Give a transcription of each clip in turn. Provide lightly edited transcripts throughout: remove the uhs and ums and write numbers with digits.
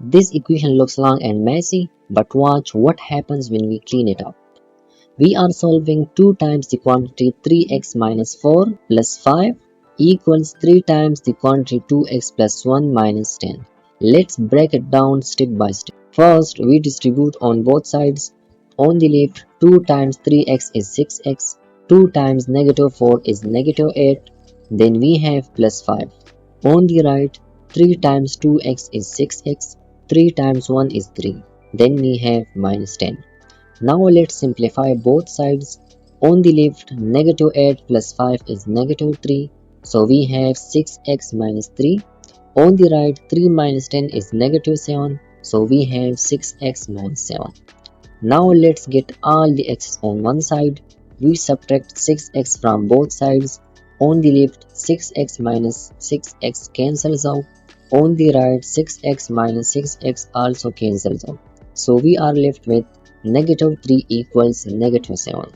This equation looks long and messy, but watch what happens when we clean it up. We are solving 2 times the quantity 3x minus 4 plus 5 equals 3 times the quantity 2x plus 1 minus 10. Let's break it down step by step. First, we distribute on both sides. On the left, 2 times 3x is 6x, 2 times negative 4 is negative 8, then we have plus 5. On the right, 3 times 2x is 6x, 3 times 1 is 3, then we have minus 10. Now let's simplify both sides. On the left, negative 8 plus 5 is negative 3, so we have 6x minus 3. On the right, 3 minus 10 is negative 7, so we have 6x minus 7. Now let's get all the x's on one side. We subtract 6x from both sides. On the left, 6x minus 6x cancels out. On the right, 6x minus 6x also cancels out. So we are left with negative 3 equals negative 7.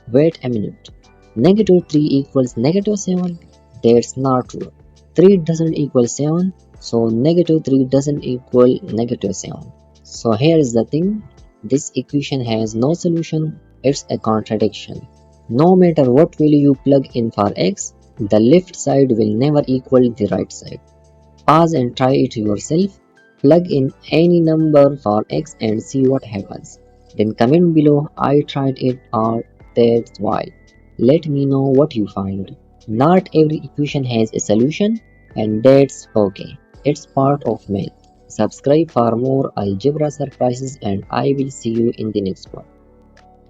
Wait a minute. Negative 3 equals negative 7? That's not true. 3 doesn't equal 7, so negative 3 doesn't equal negative 7. So here is the thing. This equation has no solution. It's a contradiction. No matter what value you plug in for x, the left side will never equal the right side. Pause and try it yourself. Plug in any number for x and see what happens. Then comment below I tried it or that's why. Let me know what you find. Not every equation has a solution and that's okay. It's part of math. Subscribe for more algebra surprises and I will see you in the next one.